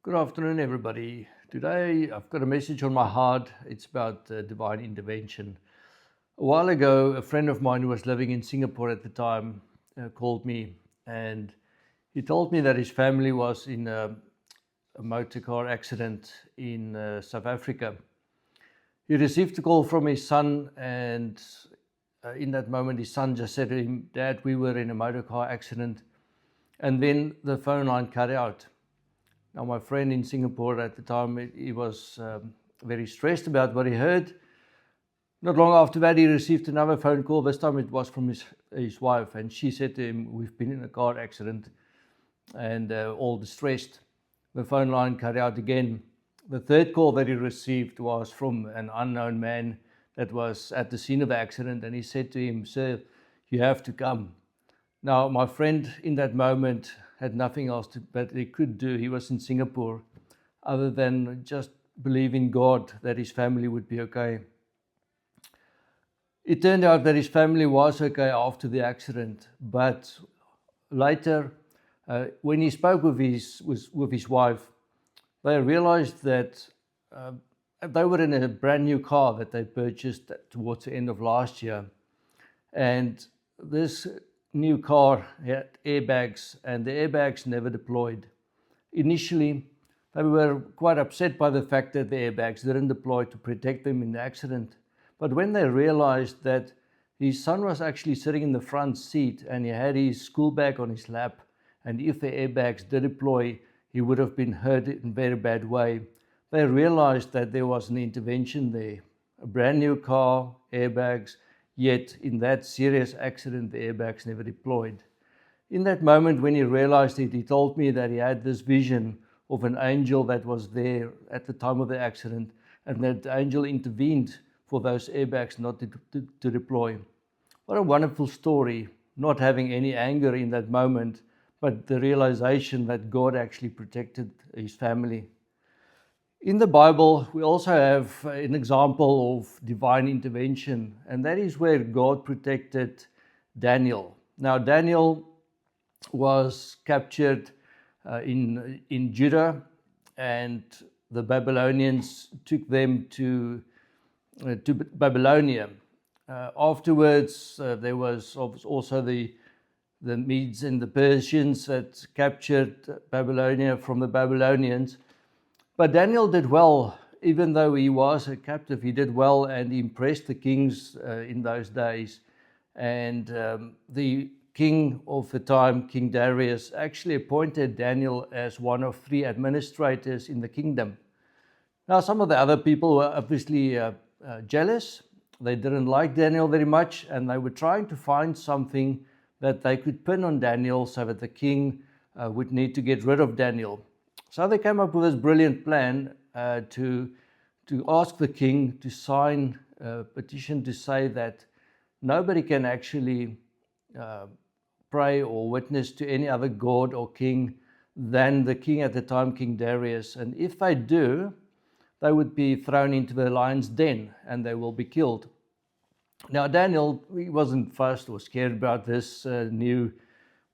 Good afternoon, everybody. Today I've got a message on my heart. It's about divine intervention. A while ago, a friend of mine who was living in Singapore at the time called me, and he told me that his family was in a motor car accident in South Africa. He received a call from his son, and in that moment, his son just said to him, "Dad, we were in a motor car accident." And then the phone line cut out. Now, my friend in Singapore at the time, he was very stressed about what he heard. Not long after that, he received another phone call. This time it was from his wife, and she said to him, "We've been in a car accident," and all distressed. The phone line cut out again. The third call that he received was from an unknown man that was at the scene of the accident, and he said to him, "Sir, you have to come." Now, my friend in that moment had nothing else that he could do. He was in Singapore, other than just believe in God that his family would be okay. It turned out that his family was okay after the accident, but later, when he spoke with his wife, they realized that they were in a brand new car that they purchased towards the end of last year, and this new car had airbags, and the airbags never deployed. Initially, they were quite upset by the fact that the airbags didn't deploy to protect them in the accident. But when they realized that his son was actually sitting in the front seat and he had his school bag on his lap, and if the airbags did deploy, he would have been hurt in a very bad way, they realized that there was an intervention there. A brand new car, airbags, yet in that serious accident, the airbags never deployed. In that moment, when he realized it, he told me that he had this vision of an angel that was there at the time of the accident, and that the angel intervened for those airbags not to deploy. What a wonderful story, not having any anger in that moment, but the realization that God actually protected his family. In the Bible, we also have an example of divine intervention, and that is where God protected Daniel. Now, Daniel was captured in Judah, and the Babylonians took them to Babylonia. Afterwards, there was also the Medes and the Persians that captured Babylonia from the Babylonians. But Daniel did well, even though he was a captive. He did well, and he impressed the kings in those days. And the king of the time, King Darius, actually appointed Daniel as one of 3 administrators in the kingdom. Now, some of the other people were obviously jealous. They didn't like Daniel very much, and they were trying to find something that they could pin on Daniel so that the king would need to get rid of Daniel. So they came up with this brilliant plan to ask the king to sign a petition to say that nobody can actually pray or witness to any other god or king than the king at the time, King Darius. And if they do, they would be thrown into the lion's den and they will be killed. Now, Daniel, he wasn't fussed or scared about this new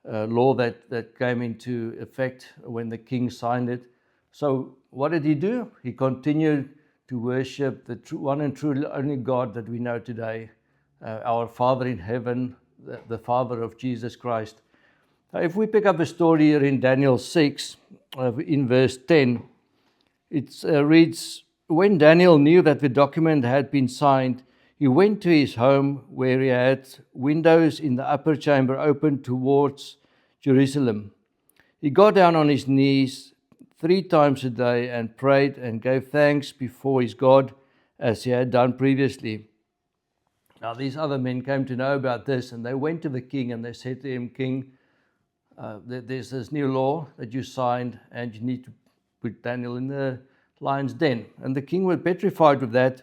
law that came into effect when the king signed it. So what did he do? He continued to worship the one and true only God that we know today, our Father in heaven, the Father of Jesus Christ. Now, if we pick up a story here in Daniel 6, in verse 10, it reads, "When Daniel knew that the document had been signed, he went to his home where he had windows in the upper chamber open towards Jerusalem. He got down on his knees 3 times a day and prayed and gave thanks before his God as he had done previously." Now, these other men came to know about this, and they went to the king and they said to him, "King, there's this new law that you signed, and you need to put Daniel in the lion's den." And the king was petrified with that.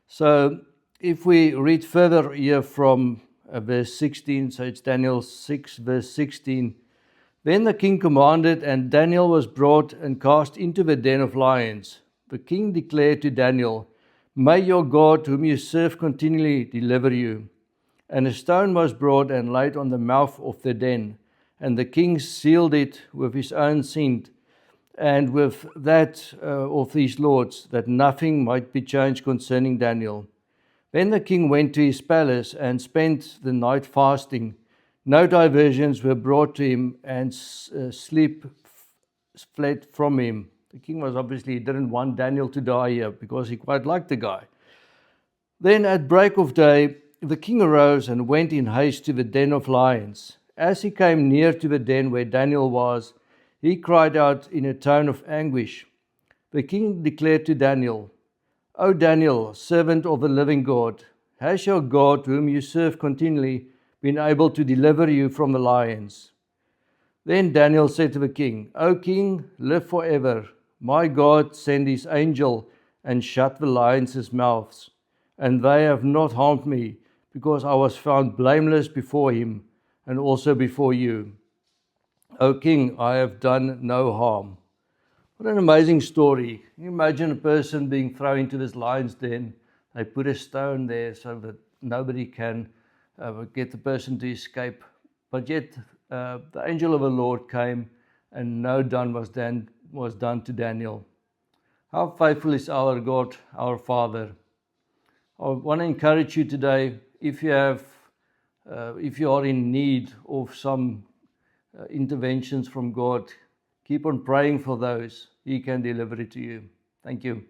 So if we read further here from verse 16, so it's Daniel 6, verse 16. "Then the king commanded, and Daniel was brought and cast into the den of lions. The king declared to Daniel, 'May your God, whom you serve continually, deliver you.' And a stone was brought and laid on the mouth of the den, and the king sealed it with his own seal and with that of these lords, that nothing might be changed concerning Daniel. Then the king went to his palace and spent the night fasting. No diversions were brought to him, and sleep fled from him. The king was obviously didn't want Daniel to die here because he quite liked the guy. Then at break of day, the king arose and went in haste to the den of lions. As he came near to the den where Daniel was, he cried out in a tone of anguish. The king declared to Daniel, O Daniel, servant of the living God, has your God, whom you serve continually, been able to deliver you from the lions? Then Daniel said to the king, O king, live forever. My God sent his angel and shut the lions' mouths, and they have not harmed me, because I was found blameless before him and also before you. O king, I have done no harm. What an amazing story. Can you imagine a person being thrown into this lion's den? They put a stone there so that nobody can get the person to escape. But yet the angel of the Lord came and no harm was done to Daniel. How faithful is our God, our Father. I want to encourage you today, if you are in need of some interventions from God, keep on praying for those. He can deliver it to you. Thank you.